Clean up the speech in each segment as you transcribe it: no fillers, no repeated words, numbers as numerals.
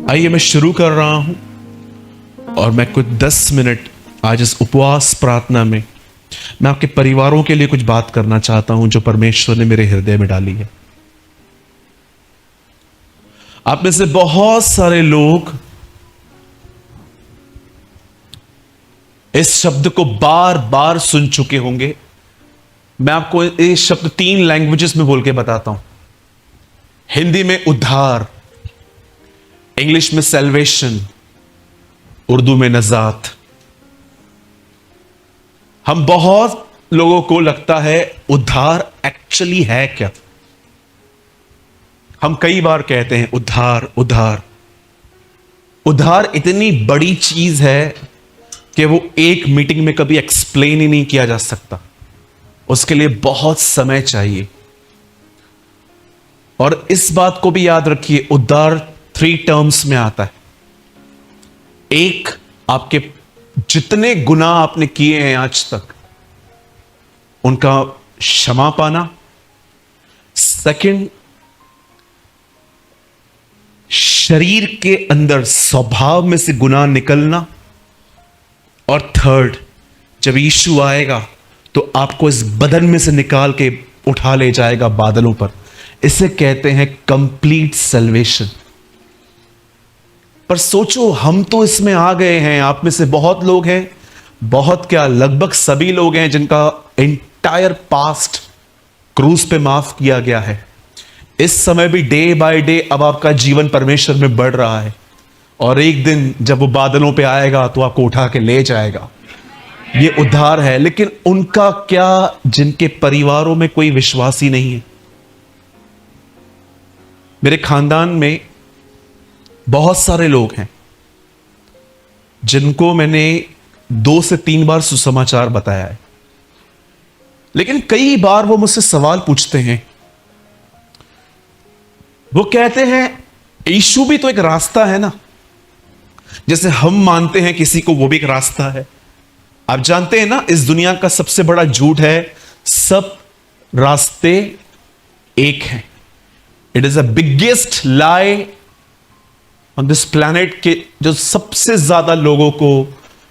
आइए मैं शुरू कर रहा हूं और मैं कुछ 10 मिनट आज इस उपवास प्रार्थना में मैं आपके परिवारों के लिए कुछ बात करना चाहता हूं जो परमेश्वर ने मेरे हृदय में डाली है। आप में से बहुत सारे लोग इस शब्द को बार बार सुन चुके होंगे। मैं आपको इस शब्द 3 लैंग्वेजेस में बोल के बताता हूं। हिंदी में उद्धार, इंग्लिश में सैल्वेशन, उर्दू में नजात। हम बहुत लोगों को लगता है उद्धार एक्चुअली है क्या। हम कई बार कहते हैं उद्धार उद्धार। उद्धार इतनी बड़ी चीज है कि वो एक मीटिंग में कभी एक्सप्लेन ही नहीं किया जा सकता। उसके लिए बहुत समय चाहिए। और इस बात को भी याद रखिए, उद्धार 3 टर्म्स में आता है। एक, आपके जितने गुनाह आपने किए हैं आज तक उनका क्षमा पाना। सेकंड, शरीर के अंदर स्वभाव में से गुनाह निकलना। और थर्ड, जब यीशु आएगा तो आपको इस बदन में से निकाल के उठा ले जाएगा बादलों पर। इसे कहते हैं कंप्लीट सल्वेशन। पर सोचो, हम तो इसमें आ गए हैं। आप में से बहुत लोग हैं, बहुत क्या लगभग सभी लोग हैं जिनका एंटायर पास्ट क्रूस पे माफ किया गया है। इस समय भी डे बाय डे अब आपका जीवन परमेश्वर में बढ़ रहा है और एक दिन जब वो बादलों पे आएगा तो आपको उठा के ले जाएगा। ये उद्धार है। लेकिन उनका क्या जिनके परिवारों में कोई विश्वासी नहीं है। मेरे खानदान में बहुत सारे लोग हैं जिनको मैंने 2 से 3 बार सुसमाचार बताया है, लेकिन कई बार वो मुझसे सवाल पूछते हैं। वो कहते हैं यीशु भी तो एक रास्ता है ना, जैसे हम मानते हैं किसी को वो भी एक रास्ता है। आप जानते हैं ना, इस दुनिया का सबसे बड़ा झूठ है सब रास्ते एक हैं। It is a biggest lie on this planet के जो सबसे ज्यादा लोगों को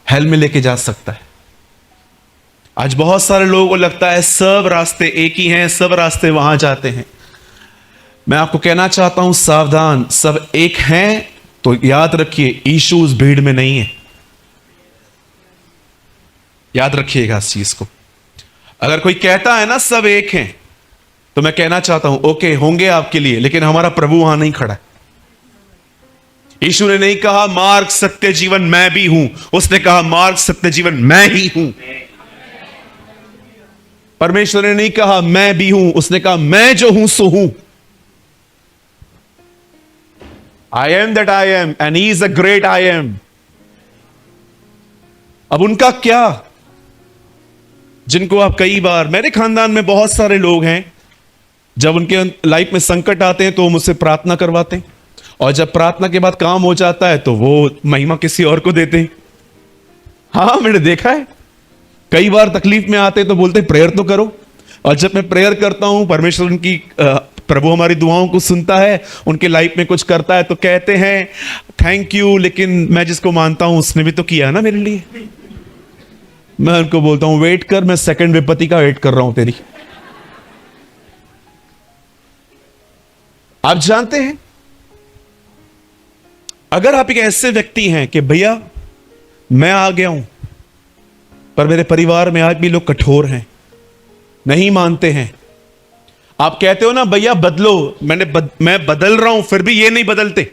हेल में लेके जा सकता है। आज बहुत सारे लोगों को लगता है सब रास्ते एक ही हैं, सब रास्ते वहां जाते हैं। मैं आपको कहना चाहता हूं, सावधान, सब एक हैं तो याद रखिए यीशु उस भीड़ में नहीं है। याद रखिएगा इस चीज को। अगर कोई कहता है ना सब एक हैं, तो मैं कहना चाहता हूं ओके, होंगे आपके लिए, लेकिन हमारा प्रभु वहां नहीं खड़ा है। यीशु ने नहीं कहा मार्ग सत्य जीवन मैं भी हूं, उसने कहा मार्ग सत्य जीवन मैं ही हूं। परमेश्वर ने नहीं कहा मैं भी हूं, उसने कहा मैं जो हूं सो हूं। I am that I am and he is a great I am. अब उनका क्या, जिनको आप कई बार, मेरे खानदान में बहुत सारे लोग हैं, जब उनके लाइफ में संकट आते हैं तो वो मुझसे प्रार्थना करवाते हैं, और जब प्रार्थना के बाद काम हो जाता है तो वो महिमा किसी और को देते हैं। हाँ, मैंने देखा है। कई बार तकलीफ में आते हैं तो बोलते हैं प्रेयर तो करो, और जब मैं प्रेयर करता हूं, परमेश्वर उनकी प्रभु हमारी दुआओं को सुनता है, उनके लाइफ में कुछ करता है, तो कहते हैं थैंक यू, लेकिन मैं जिसको मानता हूं उसने भी तो किया ना मेरे लिए। मैं उनको बोलता हूं वेट कर, मैं सेकंड विपत्ति का वेट कर रहा हूं तेरी। आप जानते हैं, अगर आप एक ऐसे व्यक्ति हैं कि भैया मैं आ गया हूं पर मेरे परिवार में आज भी लोग कठोर हैं, नहीं मानते हैं। आप कहते हो ना भैया बदलो, मैं बदल रहा हूं फिर भी ये नहीं बदलते,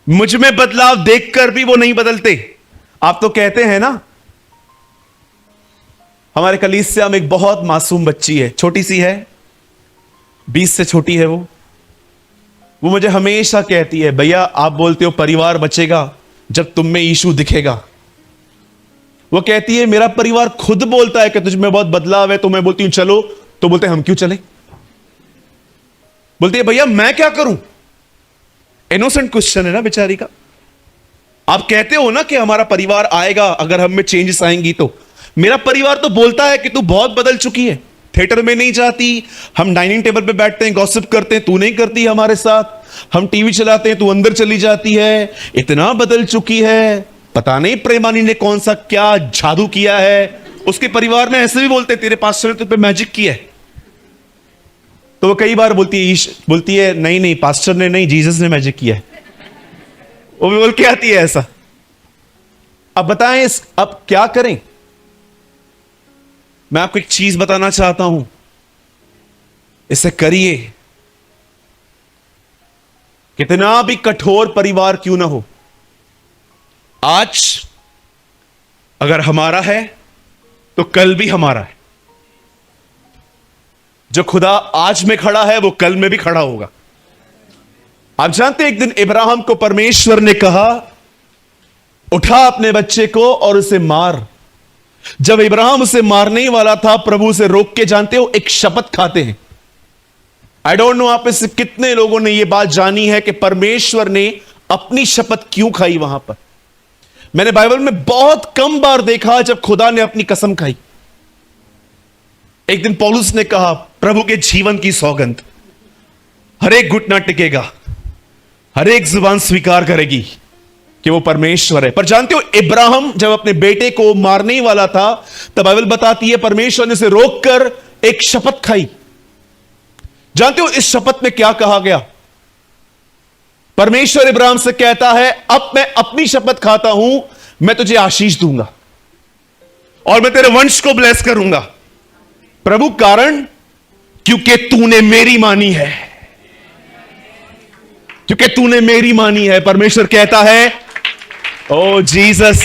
मुझ में बदलाव देखकर भी वो नहीं बदलते। आप तो कहते हैं ना। हमारे कलीसिया में एक बहुत मासूम बच्ची है, छोटी सी है, 20 से छोटी है वो मुझे हमेशा कहती है भैया आप बोलते हो परिवार बचेगा जब तुम में यीशु दिखेगा। वो कहती है मेरा परिवार खुद बोलता है कि तुझ में बहुत बदलाव है, तो मैं बोलती हूं चलो, तो बोलते हैं हम क्यों चले। बोलती है भैया मैं क्या करूं। इनोसेंट क्वेश्चन है ना बेचारी का। आप कहते हो ना कि हमारा परिवार आएगा अगर हम में चेंजेस आएंगी, तो मेरा परिवार तो बोलता है कि तू बहुत बदल चुकी है। थिएटर में नहीं जाती, हम डाइनिंग टेबल पे बैठते हैं, गॉसिप करते हैं, तू नहीं करती हमारे साथ, हम टीवी चलाते हैं, तू अंदर चली जाती है, इतना बदल चुकी है, पता नहीं प्रेमानी ने कौन सा क्या जादू किया है। उसके परिवार में ऐसे भी बोलते, तेरे पास्टर ने तुझ पे मैजिक किया है। तो वो कई बार बोलती है नहीं नहीं पास्टर ने नहीं, जीसस ने मैजिक किया है। वो भी बोल के आती है ऐसा। अब बताएं अब क्या करें? मैं आपको एक चीज बताना चाहता हूं, इसे करिए, कितना भी कठोर परिवार क्यों ना हो। आज अगर हमारा है तो कल भी हमारा है। जो खुदा आज में खड़ा है वो कल में भी खड़ा होगा। आप जानते हैं एक दिन इब्राहिम को परमेश्वर ने कहा, उठा अपने बच्चे को और उसे मार। जब इब्राहिम उसे मारने ही वाला था, प्रभु उसे रोक के, जानते हो, एक शपथ खाते हैं। आई डोंट नो आप में से कितने लोगों ने यह बात जानी है कि परमेश्वर ने अपनी शपथ क्यों खाई वहां पर। मैंने बाइबल में बहुत कम बार देखा जब खुदा ने अपनी कसम खाई। एक दिन पौलुस ने कहा, प्रभु के जीवन की सौगंध, हर एक घुटना टिकेगा, हर एक जुबान स्वीकार करेगी कि वो परमेश्वर है। पर जानते हो, इब्राहिम जब अपने बेटे को मारने ही वाला था, तब बाइबल बताती है परमेश्वर ने उसे रोककर एक शपथ खाई। जानते हो इस शपथ में क्या कहा गया? परमेश्वर इब्राहिम से कहता है, अब मैं अपनी शपथ खाता हूं, मैं तुझे आशीष दूंगा और मैं तेरे वंश को ब्लेस करूंगा। प्रभु, कारण क्योंकि तूने मेरी मानी है, क्योंकि तूने मेरी मानी है। परमेश्वर कहता है, ओ जीसस,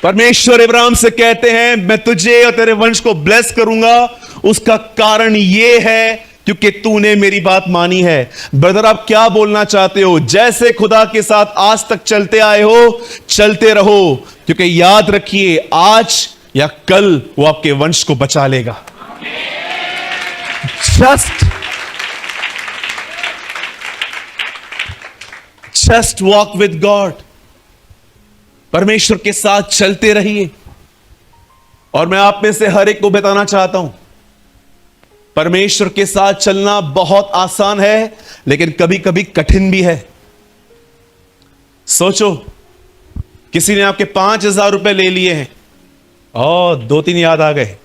परमेश्वर इब्राहिम से कहते हैं, मैं तुझे और तेरे वंश को ब्लेस करूंगा। उसका कारण यह है क्योंकि तूने मेरी बात मानी है। ब्रदर, आप क्या बोलना चाहते हो? जैसे खुदा के साथ आज तक चलते आए हो, चलते रहो, क्योंकि याद रखिए, आज या कल वो आपके वंश को बचा लेगा। Just walk with God. परमेश्वर के साथ चलते रहिए। और मैं आप में से हर एक को बताना चाहता हूं, परमेश्वर के साथ चलना बहुत आसान है, लेकिन कभी कभी कठिन भी है। सोचो, किसी ने आपके 5,000 रुपए ले लिए हैं, और 2-3 याद आ गए।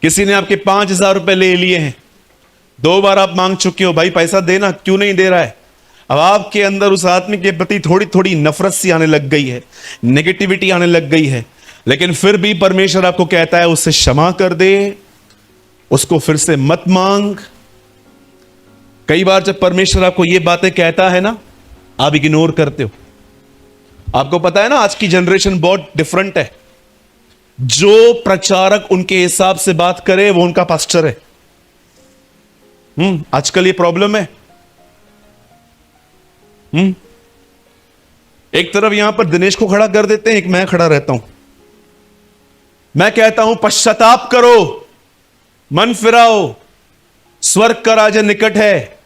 किसी ने आपके 5,000 रुपए ले लिए हैं, 2 बार आप मांग चुके हो, भाई पैसा देना, क्यों नहीं दे रहा है। अब आपके अंदर उस आदमी के प्रति थोड़ी थोड़ी नफरत सी आने लग गई है, नेगेटिविटी आने लग गई है, लेकिन फिर भी परमेश्वर आपको कहता है उससे क्षमा कर दे, उसको फिर से मत मांग। कई बार जब परमेश्वर आपको ये बातें कहता है ना, आप इग्नोर करते हो। आपको पता है ना, आज की जनरेशन बहुत डिफरेंट है। जो प्रचारक उनके हिसाब से बात करे वो उनका पास्टर है। आजकल ये प्रॉब्लम है। एक तरफ यहां पर दिनेश को खड़ा कर देते हैं, एक मैं खड़ा रहता हूं। मैं कहता हूं पश्चाताप करो, मन फिराओ, स्वर्ग का राजा निकट है।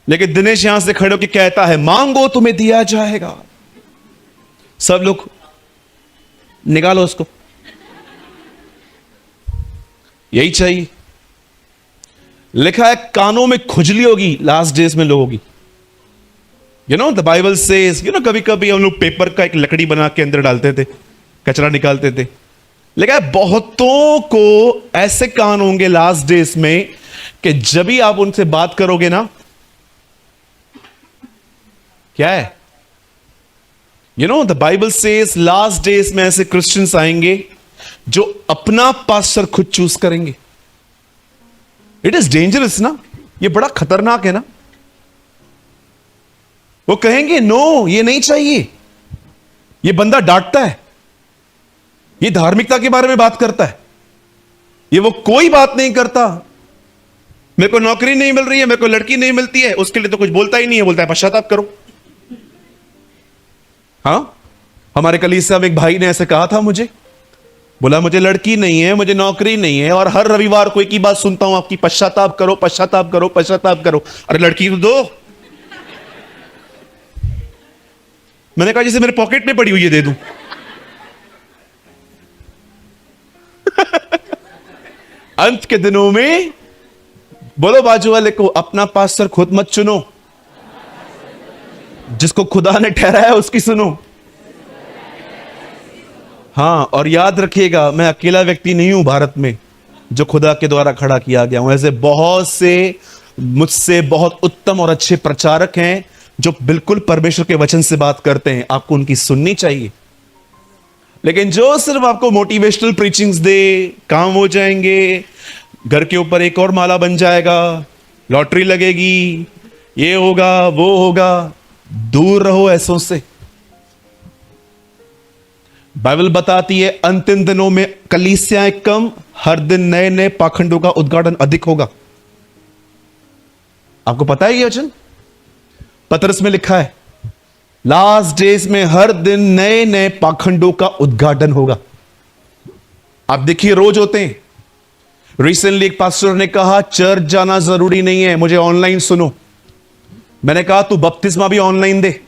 लेकिन दिनेश यहां से खड़े होकर कहता है, मांगो तुम्हें दिया जाएगा। सब लोग निकालो उसको। यही चाहिए। लिखा है कानों में खुजली होगी लास्ट डेज में लोगों की। You know the Bible says, you know, कभी कभी हम लोग पेपर का एक लकड़ी बना के अंदर डालते थे, कचरा निकालते थे। लिखा है बहुतों को ऐसे कान होंगे लास्ट डेज में कि जब भी आप उनसे बात करोगे ना, क्या है, you know the Bible says last days में ऐसे क्रिश्चियंस आएंगे जो अपना पास्टर खुद चूज करेंगे। इट इज डेंजरस ना, ये बड़ा खतरनाक है ना। वो कहेंगे नो, ये नहीं चाहिए, ये बंदा डांटता है, ये धार्मिकता के बारे में बात करता है, ये वो कोई बात नहीं करता, मेरे को नौकरी नहीं मिल रही है, मेरे को लड़की नहीं मिलती है, उसके लिए तो कुछ बोलता ही नहीं है, बोलता है पश्चाताप करो। हाँ, हमारे कलीसिया में एक भाई ने ऐसे कहा था मुझे, बोला मुझे लड़की नहीं है, मुझे नौकरी नहीं है, और हर रविवार को एक ही बात सुनता हूं आपकी, पश्चाताप करो, पश्चाताप करो, पश्चाताप करो। अरे लड़की तो दो। मैंने कहा जैसे मेरे पॉकेट में पड़ी हुई है दे दूं। अंत के दिनों में, बोलो बाजू वाले को, अपना पास्टर खुद मत चुनो, जिसको खुदा ने ठहराया उसकी सुनो। हाँ, और याद रखिएगा, मैं अकेला व्यक्ति नहीं हूं भारत में जो खुदा के द्वारा खड़ा किया गया हूं। ऐसे बहुत से मुझसे बहुत उत्तम और अच्छे प्रचारक हैं जो बिल्कुल परमेश्वर के वचन से बात करते हैं, आपको उनकी सुननी चाहिए। लेकिन जो सिर्फ आपको मोटिवेशनल प्रीचिंग्स दे, काम हो जाएंगे, घर के ऊपर एक और माला बन जाएगा, लॉटरी लगेगी, ये होगा वो होगा, दूर रहो ऐसों से। बाइबल बताती है अंतिम दिनों में कलीसियाएं कम, हर दिन नए नए पाखंडों का उद्घाटन अधिक होगा। आपको पता है ये वचन पतरस में लिखा है, लास्ट डेज में हर दिन नए नए पाखंडों का उद्घाटन होगा। आप देखिए, रोज होते हैं। रिसेंटली एक पास्टर ने कहा चर्च जाना जरूरी नहीं है, मुझे ऑनलाइन सुनो। मैंने कहा तू बपतिस्मा भी ऑनलाइन दे।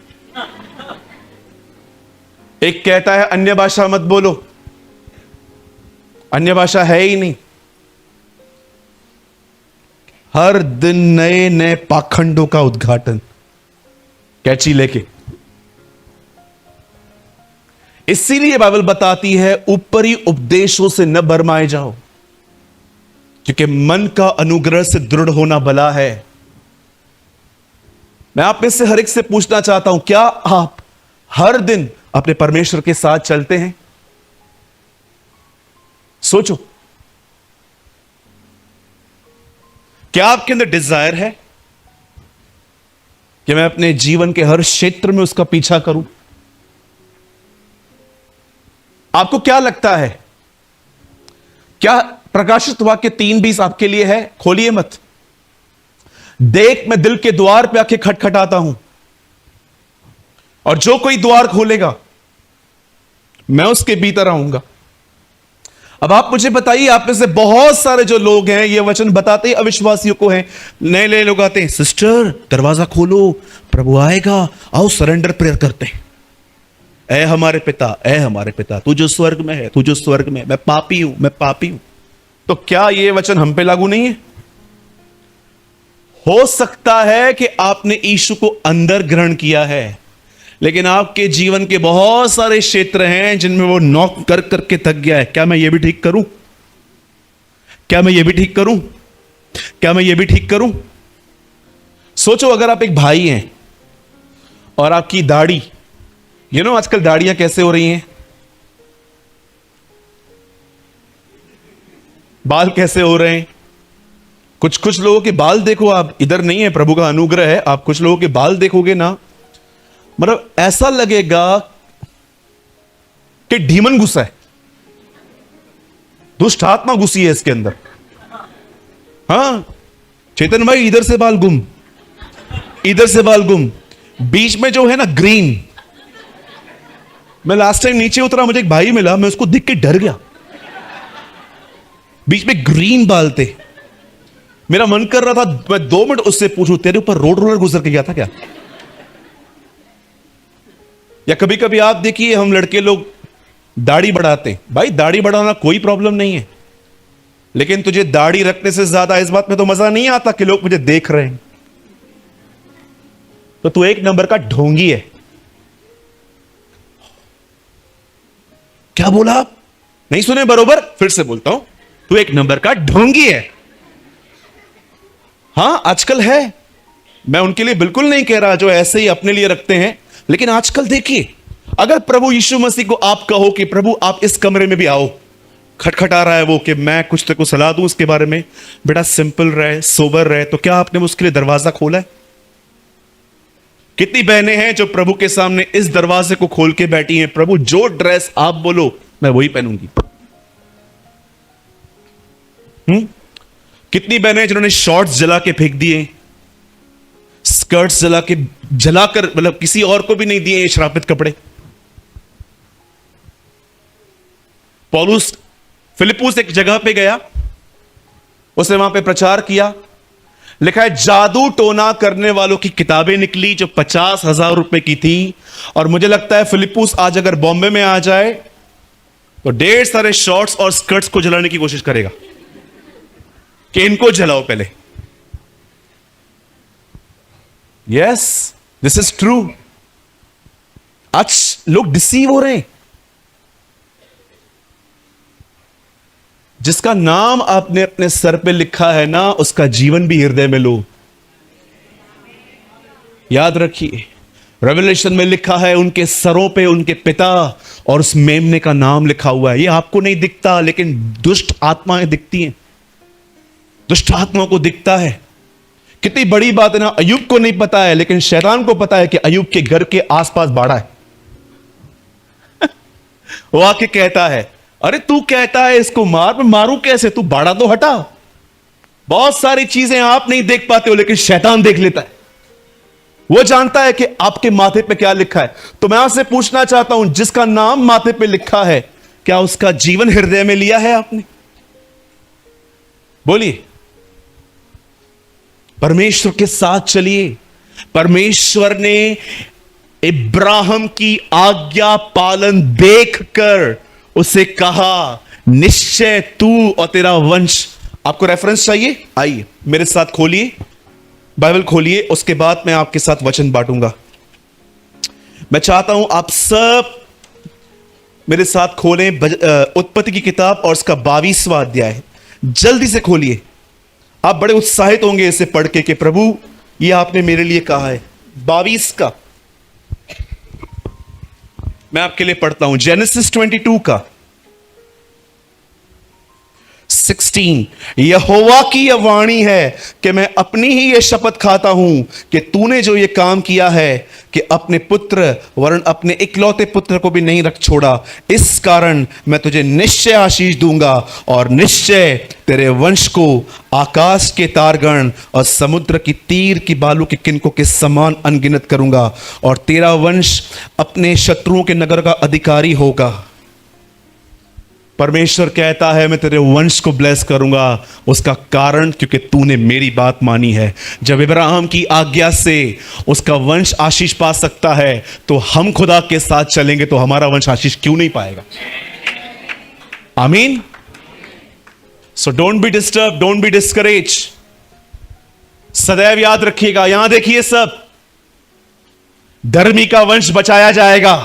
एक कहता है अन्य भाषा मत बोलो, अन्य भाषा है ही नहीं। हर दिन नए नए पाखंडों का उद्घाटन, कैची लेके। इसीलिए बाइबल बताती है ऊपरी उपदेशों से न भरमाए जाओ, क्योंकि मन का अनुग्रह से दृढ़ होना भला है। मैं आप में से हर एक से पूछना चाहता हूं, क्या आप हर दिन अपने परमेश्वर के साथ चलते हैं? सोचो, क्या आपके अंदर डिजायर है कि मैं अपने जीवन के हर क्षेत्र में उसका पीछा करूं? आपको क्या लगता है, क्या प्रकाशित वाक्य 3:20 आपके लिए है? खोलिए मत। देख, मैं दिल के द्वार पे आके खटखटाता हूं, और जो कोई द्वार खोलेगा मैं उसके भीतर आऊंगा। अब आप मुझे बताइए, आप में से बहुत सारे जो लोग हैं ये वचन बताते ही अविश्वासियों को हैं। नए नए लोग आते हैं, सिस्टर दरवाजा खोलो, प्रभु आएगा, आओ सरेंडर प्रेयर करते हैं। ऐ हमारे पिता, ऐ हमारे पिता, तू जो स्वर्ग में है, तू जो स्वर्ग में है, मैं पापी हूं, मैं पापी हूं। तो क्या ये वचन हम पे लागू नहीं है? हो सकता है कि आपने यीशु को अंदर ग्रहण किया है, लेकिन आपके जीवन के बहुत सारे क्षेत्र हैं जिनमें वो नॉक कर करके थक गया है। क्या मैं ये भी ठीक करूं? क्या मैं ये भी ठीक करूं? क्या मैं ये भी ठीक करूं? सोचो, अगर आप एक भाई हैं और आपकी दाढ़ी, आजकल दाढ़ियां कैसे हो रही हैं, बाल कैसे हो रहे हैं। कुछ कुछ लोगों के बाल देखो, आप इधर नहीं है, प्रभु का अनुग्रह है, आप कुछ लोगों के बाल देखोगे ना, मतलब ऐसा लगेगा कि डीमन घुसा है, दुष्ट आत्मा घुसी है इसके अंदर। हाँ चेतन भाई, इधर से बाल गुम, इधर से बाल गुम, बीच में जो है ना ग्रीन। मैं लास्ट टाइम नीचे उतरा, मुझे एक भाई मिला, मैं उसको देख के डर गया। बीच में ग्रीन बाल थे। मेरा मन कर रहा था मैं 2 मिनट उससे पूछूं, तेरे ऊपर रोड रोलर गुजर के गया था क्या? या कभी कभी आप देखिए, हम लड़के लोग दाढ़ी बढ़ाते हैं। भाई दाढ़ी बढ़ाना कोई प्रॉब्लम नहीं है, लेकिन तुझे दाढ़ी रखने से ज्यादा इस बात में तो मजा नहीं आता कि लोग मुझे देख रहे हैं, तो तू एक नंबर का ढोंगी है। क्या बोला आप? नहीं सुने बरोबर? फिर से बोलता हूं, तू एक नंबर का ढोंगी है। हां आजकल है, मैं उनके लिए बिल्कुल नहीं कह रहा जो ऐसे ही अपने लिए रखते हैं, लेकिन आजकल देखिए, अगर प्रभु यीशु मसीह को आप कहो कि प्रभु आप इस कमरे में भी आओ, खटखटा रहा है वो कि मैं कुछ तेरे को सलाह दूं उसके बारे में, बेटा सिंपल रहे, सोबर रहे, तो क्या आपने उसके लिए दरवाजा खोला है? कितनी बहनें हैं जो प्रभु के सामने इस दरवाजे को खोल के बैठी हैं, प्रभु जो ड्रेस आप बोलो मैं वही पहनूंगी। कितनी बहनें हैं जिन्होंने शॉर्ट्स जला के फेंक दिए, स्कर्ट्स जलाकर मतलब किसी और को भी नहीं दिए ये श्रापित कपड़े। पौलुस फिलिप्पुस एक जगह पे गया, उसने वहां पे प्रचार किया, लिखा है जादू टोना करने वालों की किताबें निकली जो 50,000 रुपए की थी। और मुझे लगता है फिलिप्पुस आज अगर बॉम्बे में आ जाए तो ढेर सारे शॉर्ट्स और स्कर्ट्स को जलाने की कोशिश करेगा। कि इनको जलाओ पहले। Yes, this is true. आज लोग डिसीव हो रहे हैं। जिसका नाम आपने अपने सर पे लिखा है ना, उसका जीवन भी हृदय में लो। याद रखिए, रेवलेशन में लिखा है उनके सरों पे उनके पिता और उस मेमने का नाम लिखा हुआ है। ये आपको नहीं दिखता, लेकिन दुष्ट आत्माएं दिखती हैं। दुष्ट आत्माओं को दिखता है। कितनी बड़ी बात है ना, अय्यूब को नहीं पता है, लेकिन शैतान को पता है कि अय्यूब के घर के आसपास बाड़ा है। वो आके कहता है, अरे तू कहता है इसको मार, मैं मारूं कैसे, तू बाड़ा तो हटा। बहुत सारी चीजें आप नहीं देख पाते हो, लेकिन शैतान देख लेता है। वो जानता है कि आपके माथे पे क्या लिखा है। तो मैं आपसे पूछना चाहता हूं, जिसका नाम माथे पे लिखा है, क्या उसका जीवन हृदय में लिया है आपने? बोलिए। परमेश्वर के साथ चलिए। परमेश्वर ने इब्राहिम की आज्ञा पालन देखकर उसे कहा, निश्चय तू और तेरा वंश। आपको रेफरेंस चाहिए? आइए मेरे साथ खोलिए, बाइबल खोलिए, उसके बाद मैं आपके साथ वचन बांटूंगा। मैं चाहता हूं आप सब मेरे साथ खोलें उत्पत्ति की किताब और उसका 22वां अध्याय। जल्दी से खोलिए। आप बड़े उत्साहित होंगे इसे पढ़ के कि प्रभु ये आपने मेरे लिए कहा है। 22 का मैं आपके लिए पढ़ता हूं। जेनेसिस 22 का 16। यहोवा की यह वाणी है कि मैं अपनी ही यह शपथ खाता हूं कि तूने जो यह काम किया है कि अपने पुत्र वरन अपने इकलौते पुत्र को भी नहीं रख छोड़ा, इस कारण मैं तुझे निश्चय आशीष दूंगा और निश्चय तेरे वंश को आकाश के तारगण और समुद्र की तीर की बालू के किनकों के समान अनगिनत करूंगा और तेरा वंश अपने शत्रुओं के नगर का अधिकारी होगा। परमेश्वर कहता है मैं तेरे वंश को ब्लेस करूंगा। उसका कारण क्योंकि तूने मेरी बात मानी है। जब इब्राहिम की आज्ञा से उसका वंश आशीष पा सकता है, तो हम खुदा के साथ चलेंगे तो हमारा वंश आशीष क्यों नहीं पाएगा? आमीन। So don't be disturb, don't be discourage. सदैव याद रखिएगा। यहां देखिए, सब धर्मी का वंश बचाया जाएगा।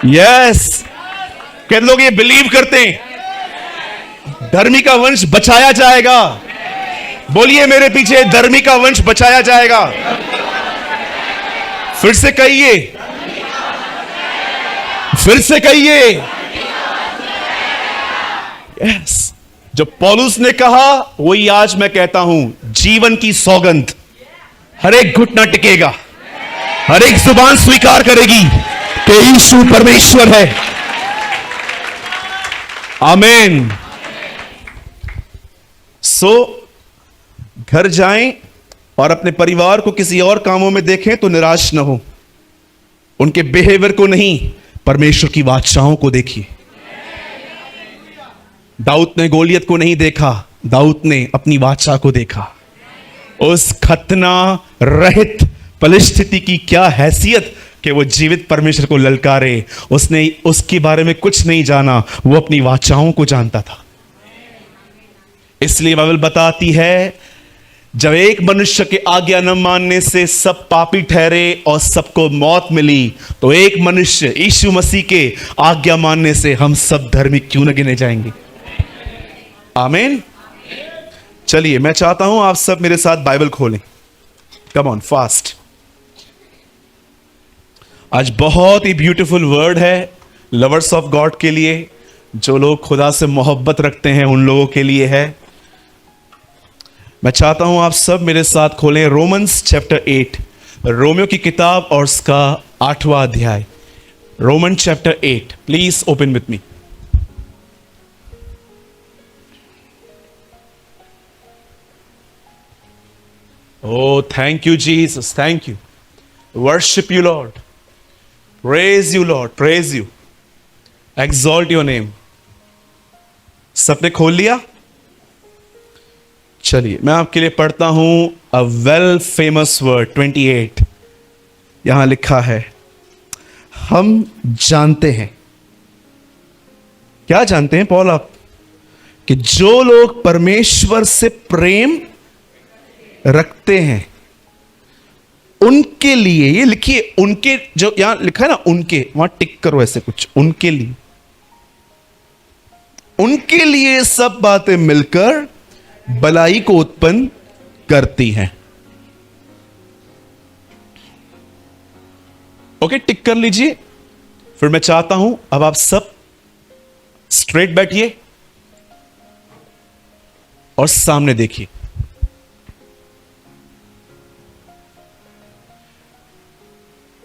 यस, कितने लोग ये बिलीव करते हैं? धर्मी का वंश बचाया जाएगा। बोलिए मेरे पीछे, धर्मी का वंश बचाया जाएगा। फिर से कहिए, फिर से कहिए। यस, जो पौलुस ने कहा वही आज मैं कहता हूं। जीवन की सौगंध, हर एक घुटना टिकेगा, हर एक जुबान स्वीकार करेगी कि यीशु परमेश्वर है। आमीन। सो घर जाएं और अपने परिवार को किसी और कामों में देखें तो निराश न हो। उनके बिहेवियर को नहीं, परमेश्वर की वाचाओं को देखिए। दाऊद ने गोलियत को नहीं देखा, दाऊद ने अपनी वाचा को देखा। उस खतना रहित परिस्थिति की क्या हैसियत कि वो जीवित परमेश्वर को ललकारे। उसने उसके बारे में कुछ नहीं जाना, वो अपनी वाचाओं को जानता था। इसलिए बाइबल बताती है, जब एक मनुष्य के आज्ञा न मानने से सब पापी ठहरे और सबको मौत मिली, तो एक मनुष्य यीशु मसीह के आज्ञा मानने से हम सब धर्मी क्यों न गिने जाएंगे? आमीन। चलिए, मैं चाहता हूं आप सब मेरे साथ बाइबल खोलें। Come on, fast. आज बहुत ही ब्यूटीफुल वर्ड है लवर्स ऑफ गॉड के लिए। जो लोग खुदा से मोहब्बत रखते हैं उन लोगों के लिए है। मैं चाहता हूं आप सब मेरे साथ खोलें रोमन्स चैप्टर 8, रोमियो की किताब और उसका 8वां अध्याय। Roman chapter 8, please open with me. Oh, thank you, Jesus. Thank you. Worship you, Lord. Praise you, Lord. Praise you. Exalt your name. सबने खोल लिया? चलिए, मैं आपके लिए पढ़ता हूं a well famous word 28। यहां लिखा है, हम जानते हैं। क्या जानते हैं पौल आप? कि जो लोग परमेश्वर से प्रेम रखते हैं उनके लिए, ये लिखिए उनके, जो यहां लिखा है ना उनके, वहां टिक करो ऐसे कुछ, उनके लिए, उनके लिए सब बातें मिलकर भलाई को उत्पन्न करती हैं। ओके, टिक कर लीजिए। फिर मैं चाहता हूं अब आप सब स्ट्रेट बैठिए और सामने देखिए।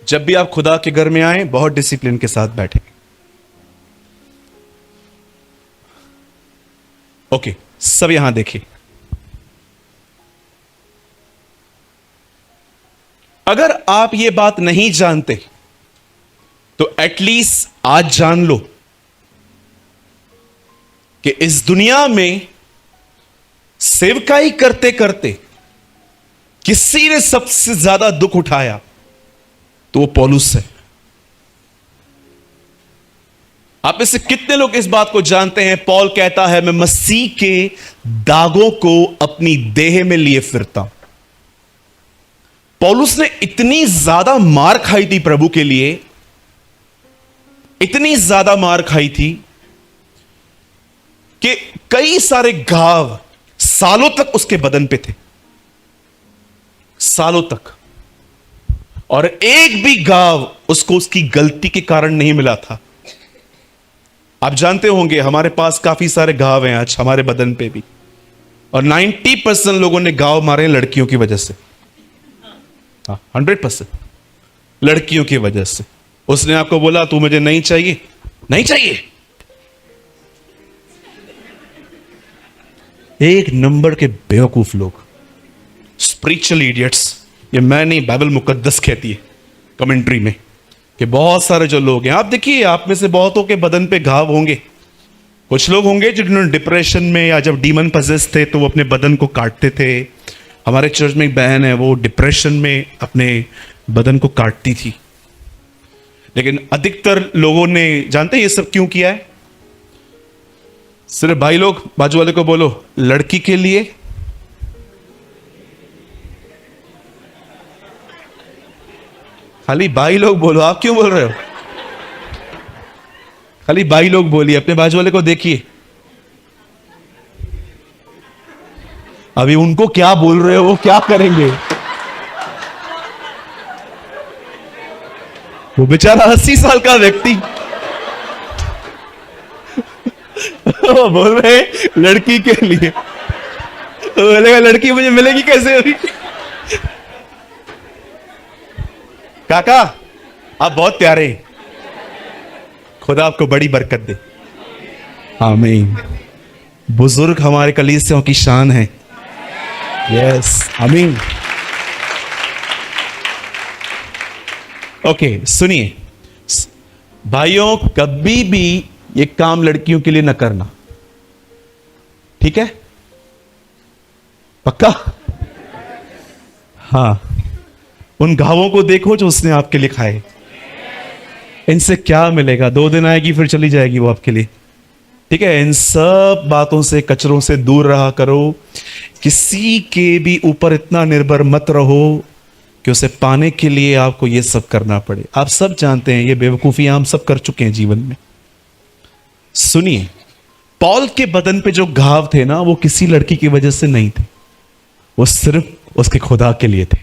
जब भी आप खुदा के घर में आए बहुत डिसिप्लिन के साथ बैठे। ओके, सब यहां देखिए। अगर आप ये बात नहीं जानते तो एटलीस्ट आज जान लो कि इस दुनिया में सेवकाई करते करते किसी ने सबसे ज्यादा दुख उठाया तो वो पौलुस है। आप में से कितने लोग इस बात को जानते हैं? पौल कहता है मैं मसीह के दागों को अपनी देह में लिए फिरता हूं। पौलुस ने इतनी ज्यादा मार खाई थी प्रभु के लिए, इतनी ज्यादा मार खाई थी कि कई सारे घाव सालों तक उसके बदन पे थे, सालों तक, और एक भी घाव उसको उसकी गलती के कारण नहीं मिला था। आप जानते होंगे हमारे पास काफी सारे घाव हैं आज हमारे बदन पे भी, और 90% लोगों ने घाव मारे हैं लड़कियों की वजह से। 100% लड़कियों की वजह से। उसने आपको बोला तू मुझे नहीं चाहिए, नहीं चाहिए। एक नंबर के बेवकूफ लोग, स्पिरिचुअल इडियट्स। ये मैं नहीं, बाइबल मुकद्दस कहती है कमेंट्री में कि बहुत सारे जो लोग हैं, आप देखिए आप में से बहुतों के बदन पे घाव होंगे। कुछ लोग होंगे जिन्होंने डिप्रेशन में या जब डीमन पजेस थे तो वो अपने बदन को काटते थे। हमारे चर्च में एक बहन है, वो डिप्रेशन में अपने बदन को काटती थी। लेकिन अधिकतर लोगों ने, जानते हैं ये सब क्यों किया है? सिर्फ भाई लोग बाजू वाले को बोलो, लड़की के लिए, खाली भाई लोग बोलो। आप क्यों बोल रहे हो? खाली भाई लोग बोलिए। अपने बाजू वाले को देखिए, अभी उनको क्या बोल रहे हो, वो क्या करेंगे? वो बेचारा 80 साल का व्यक्ति वो बोल रहे हैं लड़की के लिए। बोलेगा लड़की मुझे मिलेगी कैसे अभी? काका आप बहुत प्यारे हैं, खुदा आपको बड़ी बरकत दे। आमीन। बुजुर्ग हमारे कलीसियों की शान है। यस, आमीन। ओके, सुनिए भाइयों, कभी भी ये काम लड़कियों के लिए न करना, ठीक है? पक्का? हाँ, उन घावों को देखो जो उसने आपके लिए खाए। इनसे क्या मिलेगा? 2 दिन आएगी फिर चली जाएगी वो आपके लिए, ठीक है? इन सब बातों से, कचरों से दूर रहा करो। किसी के भी ऊपर इतना निर्भर मत रहो कि उसे पाने के लिए आपको ये सब करना पड़े। आप सब जानते हैं ये बेवकूफियां हम सब कर चुके हैं जीवन में। सुनिए, पौल के बदन पे जो घाव थे ना, वो किसी लड़की की वजह से नहीं थे, वो सिर्फ उसके खुदा के लिए थे।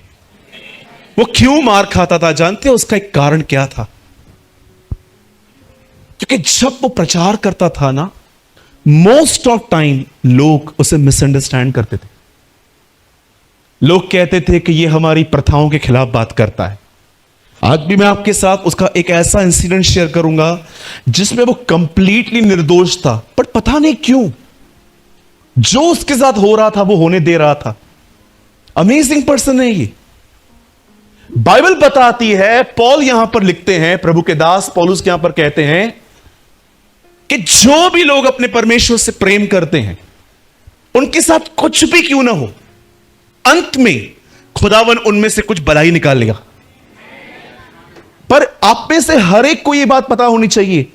वो क्यों मार खाता था जानते हैं? उसका एक कारण क्या था? क्योंकि जब वो प्रचार करता था ना, मोस्ट ऑफ टाइम लोग उसे मिसअंडरस्टैंड करते थे। लोग कहते थे कि ये हमारी प्रथाओं के खिलाफ बात करता है। आज भी मैं आपके साथ उसका एक ऐसा इंसिडेंट शेयर करूंगा जिसमें वो कंप्लीटली निर्दोष था, पर पता नहीं क्यों जो उसके साथ हो रहा था वो होने दे रहा था। अमेजिंग पर्सन है ये। बाइबल बताती है, पौल यहां पर लिखते हैं, प्रभु के दास पौलुस यहां पर कहते हैं कि जो भी लोग अपने परमेश्वर से प्रेम करते हैं उनके साथ कुछ भी क्यों ना हो, अंत में खुदावन उनमें से कुछ भलाई निकालेगा। पर आप में से हर एक को यह बात पता होनी चाहिए,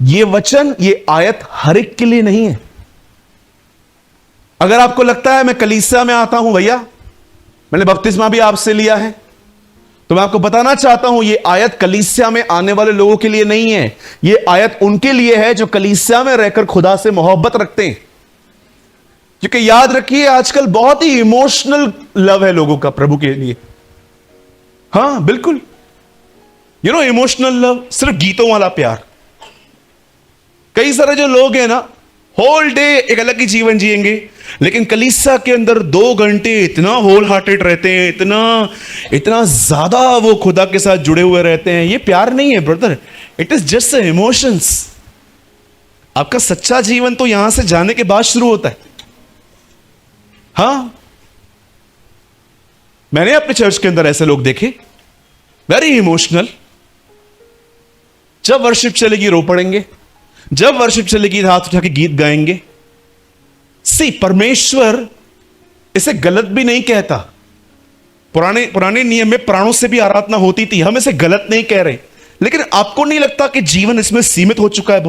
यह वचन, यह आयत हर एक के लिए नहीं है। अगर आपको लगता है मैं कलीसिया में आता हूं भैया, मैंने बपतिस्मा भी आपसे लिया है, तो मैं आपको बताना चाहता हूं ये आयत कलीसिया में आने वाले लोगों के लिए नहीं है। ये आयत उनके लिए है जो कलीसिया में रहकर खुदा से मोहब्बत रखते हैं। क्योंकि याद रखिए आजकल बहुत ही इमोशनल लव है लोगों का प्रभु के लिए। हां बिल्कुल, इमोशनल लव, सिर्फ गीतों वाला प्यार। कई सारे जो लोग हैं ना, होल डे एक अलग ही जीवन जिएंगे, लेकिन कलीसिया के अंदर 2 घंटे इतना होल हार्टेड रहते हैं, इतना ज्यादा वो खुदा के साथ जुड़े हुए रहते हैं। ये प्यार नहीं है brother, it is just emotions. आपका सच्चा जीवन तो यहां से जाने के बाद शुरू होता है। हां, मैंने अपने चर्च के अंदर ऐसे लोग देखे, वेरी इमोशनल। जब वर्शिप चलेगी रो पड़ेंगे, जब वर्शिप चलेगी हाथ उठा के गीत गाएंगे। परमेश्वर इसे गलत भी नहीं कहता। पुराने नियम में प्राणों से भी आराधना होती थी, हम इसे गलत नहीं कह रहे, लेकिन आपको नहीं लगता कि जीवन इसमें सीमित हो चुका है?